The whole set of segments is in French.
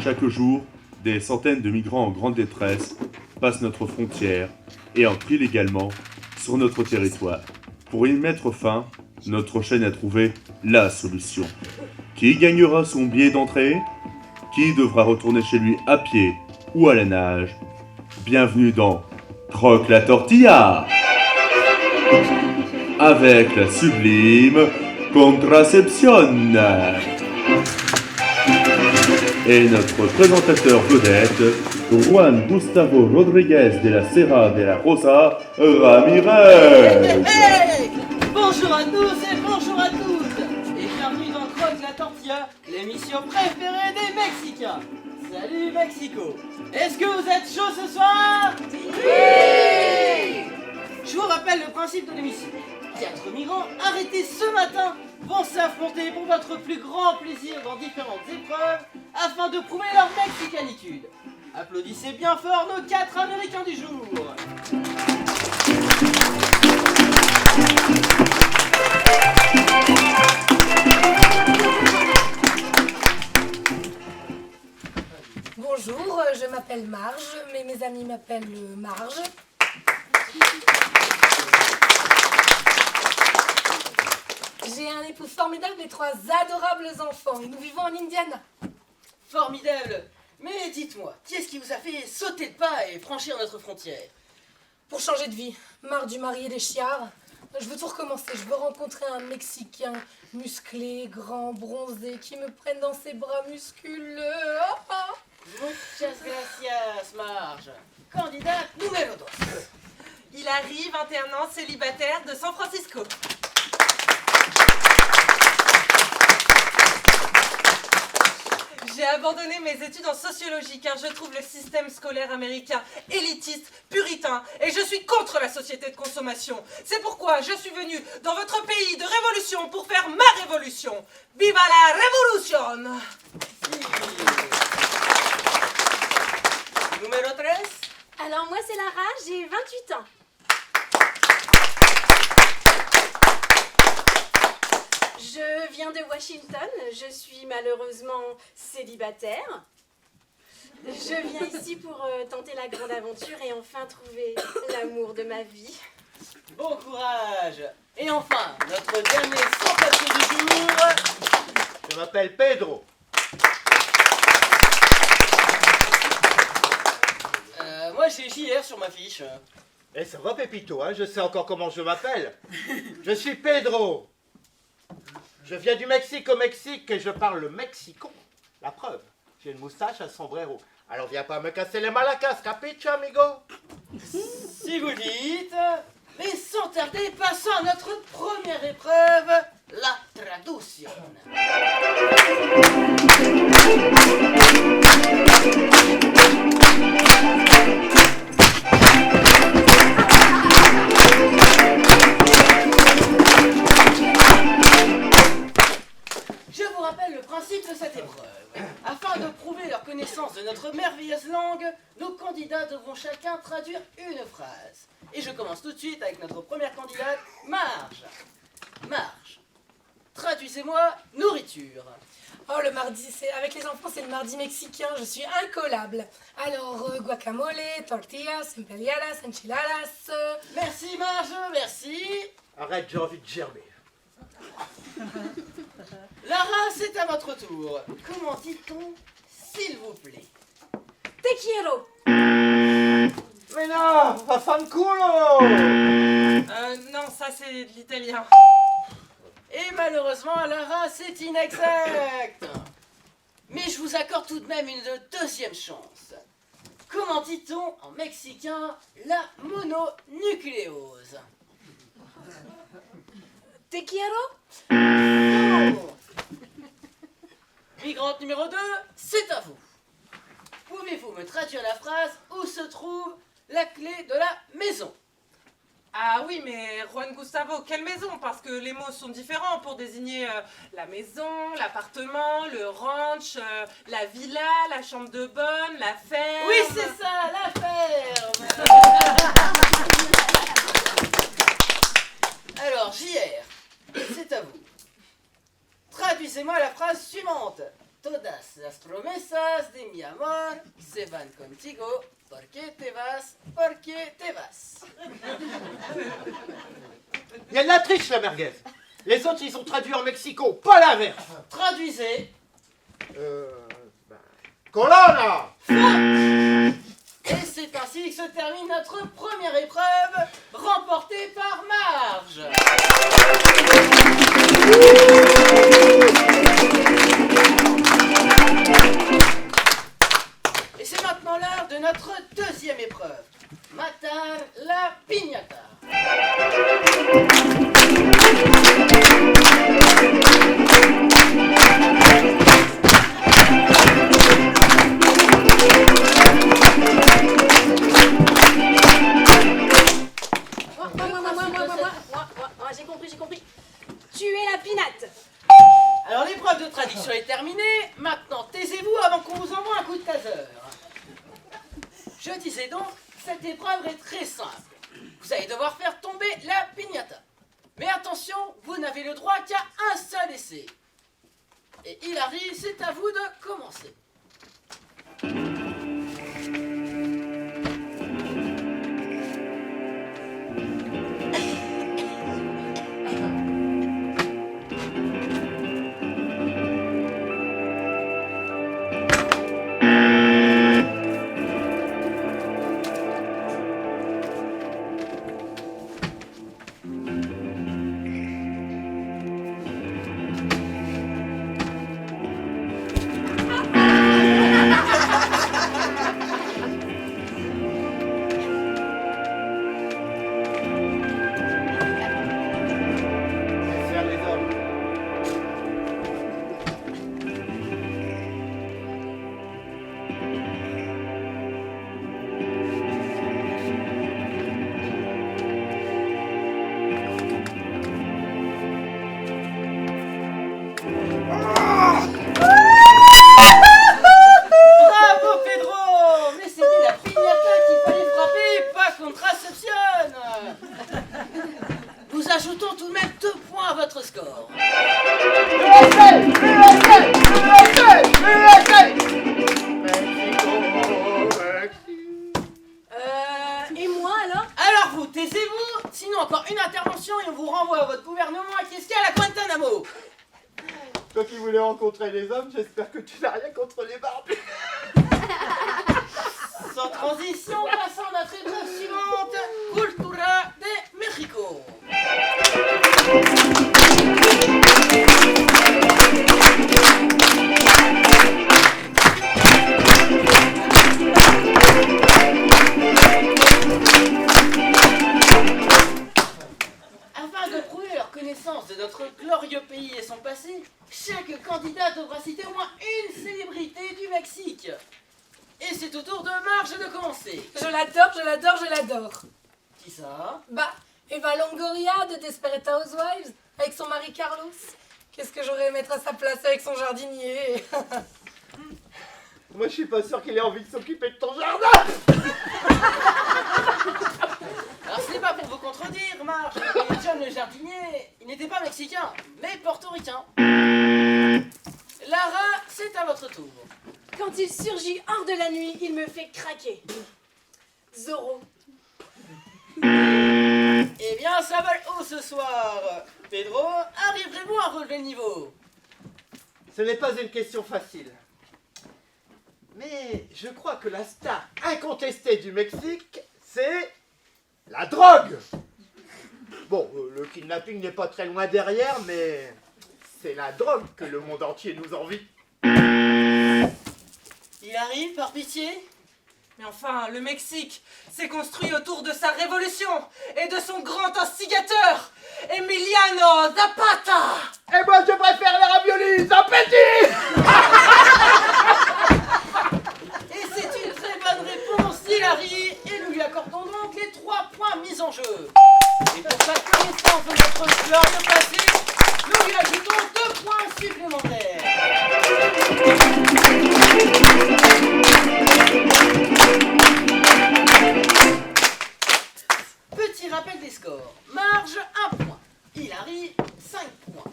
Chaque jour, des centaines de migrants en grande détresse passent notre frontière et entrent illégalement sur notre territoire. Pour y mettre fin, notre chaîne a trouvé la solution. Qui gagnera son billet d'entrée? Qui devra retourner chez lui à pied ou à la nage? Bienvenue dans Croque la tortilla avec la sublime Contraception. Et notre présentateur vedette, Juan Gustavo Rodriguez de la Serra de la Rosa Ramirez. Hey, bonjour à tous et bonjour à toutes. Et bienvenue dans Croque la tortilla, l'émission préférée des Mexicains. Salut Mexico. Est-ce que vous êtes chaud ce soir? Oui. Je vous rappelle le principe de l'émission. 4 migrants arrêtés ce matin vont s'affronter pour votre plus grand plaisir dans différentes épreuves afin de prouver leur mexicanitude. Applaudissez bien fort nos 4 Américains du jour. Bonjour, je m'appelle Marge, mais mes amis m'appellent Marge. J'ai un époux formidable et 3 adorables enfants et nous vivons en Indiana. Formidable. Mais dites-moi, qui est-ce qui vous a fait sauter le pas et franchir notre frontière? Pour changer de vie, marre du mari et des chiards, je veux tout recommencer. Je veux rencontrer un Mexicain musclé, grand, bronzé, qui me prenne dans ses bras musculeux. Oh, oh. Muchas gracias, Marge. Candidate numéro 2. Hilary, 21 ans, célibataire de San Francisco. J'ai abandonné mes études en sociologie car je trouve le système scolaire américain élitiste, puritain et je suis contre la société de consommation. C'est pourquoi je suis venue dans votre pays de révolution pour faire ma révolution. Viva la révolution! Numéro 3. Alors moi c'est Lara, j'ai 28 ans. Je viens de Washington, je suis malheureusement célibataire. Je viens ici pour tenter la grande aventure et enfin trouver l'amour de ma vie. Bon courage. Et enfin, notre dernier sans-papier du jour. Je m'appelle Pedro. Moi j'ai JR sur ma fiche. Eh, ça va, Pépito, hein, je sais encore comment je m'appelle. Je suis Pedro. Je viens du Mexique au Mexique et je parle le mexicon. La preuve, j'ai une moustache, un sombrero. Alors viens pas me casser les malacas, capiche, amigo? Si vous dites. Mais sans tarder, passons à notre première épreuve, la traduction. Je vous rappelle le principe de cette épreuve. Afin de prouver leur connaissance de notre merveilleuse langue, nos candidats devront chacun traduire une phrase. Et je commence tout de suite avec notre première candidate, Marge. Marge, traduisez-moi nourriture. Oh, le mardi, avec les enfants, c'est le mardi mexicain, je suis incollable. Alors, guacamole, tortillas, empanadas, enchiladas. Merci Marge, merci. Arrête, j'ai envie de gerber. Lara, c'est à votre tour. Comment dit-on, s'il vous plaît? Te quiero. Mais non, vaffanculo! Non, ça c'est de l'italien. Et malheureusement, Lara, c'est inexact. Mais je vous accorde tout de même une deuxième chance. Comment dit-on en mexicain la mononucléose? Te quiero. Oh. Migrante numéro 2, c'est à vous. Pouvez-vous me traduire la phrase où se trouve la clé de la maison? Ah oui, mais Juan Gustavo, quelle maison? Parce que les mots sont différents pour désigner la maison, l'appartement, le ranch, la villa, la chambre de bonne, la ferme... Oui, c'est ça, la ferme. Alors, JR, c'est à vous. Traduisez-moi la phrase suivante. Todas las promesas de mi amor se van contigo, porque te vas, porque te vas. Il y a de la triche, la merguez. Les autres, ils ont traduit en mexico, pas l'inverse. Traduisez. Colonna! Et c'est ainsi que se termine notre première épreuve, remportée par Marge. Et c'est maintenant l'heure de notre deuxième épreuve, matar la piñata. Moi, j'ai compris. Tu es la pinate. Alors l'épreuve de traduction est terminée, maintenant taisez-vous avant qu'on vous envoie un coup de taser. Je disais donc, cette épreuve est très simple. Vous allez devoir faire tomber la piñata. Mais attention, vous n'avez le droit qu'à un seul essai. Et Hilary, c'est à vous de commencer. Ajoutons tout de même 2 points à votre score. Et moi alors? Alors vous, taisez-vous, sinon encore une intervention et on vous renvoie à votre gouvernement qui est à la Guantanamo. Toi qui voulais rencontrer les hommes, j'espère que tu n'as rien contre les barbus. Sans transition, passons à notre épreuve suivante, Cultura de México. Afin de prouver leur connaissance de notre glorieux pays et son passé, chaque candidat devra citer au moins une célébrité du Mexique. Et c'est au tour de Marge de commencer. Je l'adore. Qui ça? Bah, Eva Longoria de Desperate Housewives, avec son mari Carlos. Qu'est-ce que j'aurais aimé être à sa place avec son jardinier? Moi, je suis pas sûr qu'il ait envie de s'occuper de ton jardin. Alors ce n'est pas pour vous contredire, Marge, mais John le jardinier, il n'était pas mexicain, mais portoricain. Lara, c'est à votre tour. Quand il surgit hors de la nuit, il me fait craquer. Zorro. Eh bien, ça vole haut ce soir. Pedro, arriverez-vous à relever le niveau? Ce n'est pas une question facile. Mais je crois que la star incontestée du Mexique, c'est la drogue. Bon, le kidnapping n'est pas très loin derrière, mais c'est la drogue que le monde entier nous envie. Il arrive, par pitié? Mais enfin, le Mexique s'est construit autour de sa révolution et de son grand instigateur, Emiliano Zapata. Et moi, je préfère les raviolis, appétit. Et c'est une très bonne réponse d'Hilary, et nous lui accordons donc les 3 points mis en jeu. Et pour sa connaissance de notre glorieux passé, nous lui ajoutons 2 points supplémentaires. Petit rappel des scores. Marge, 1 point. Hilary, 5 points.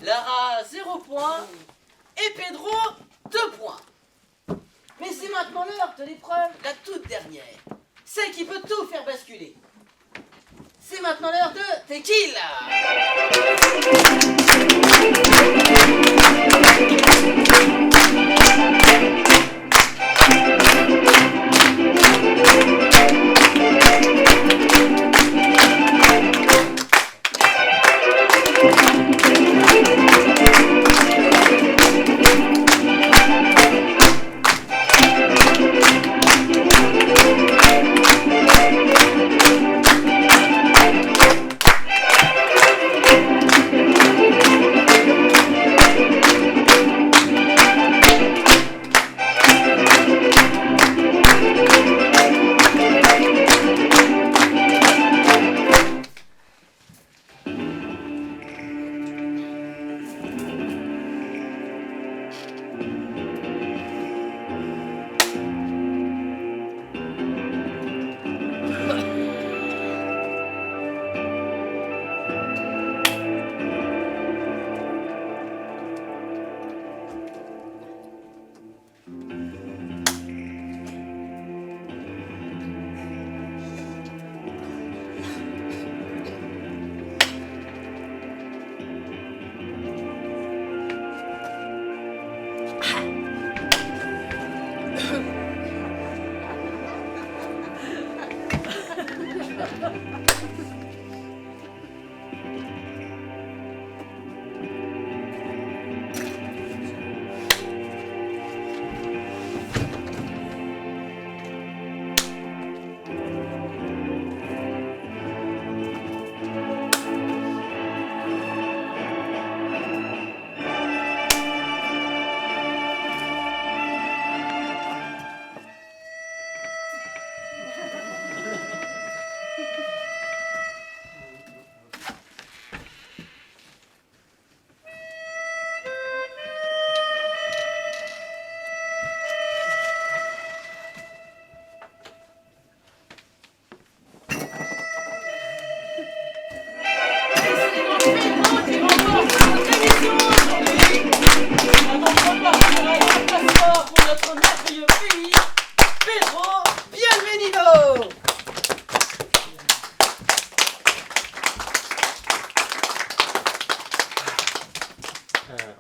Lara, 0 point. Et Pedro, 2 points. Mais c'est maintenant l'heure de l'épreuve, la toute dernière. Celle qui peut tout faire basculer. C'est maintenant l'heure de tequila.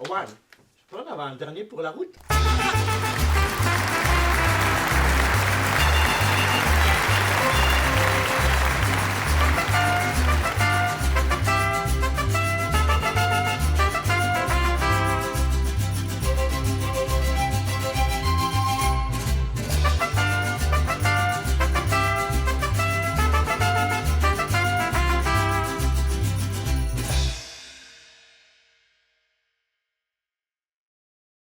Juan, je peux en avoir un dernier pour la route?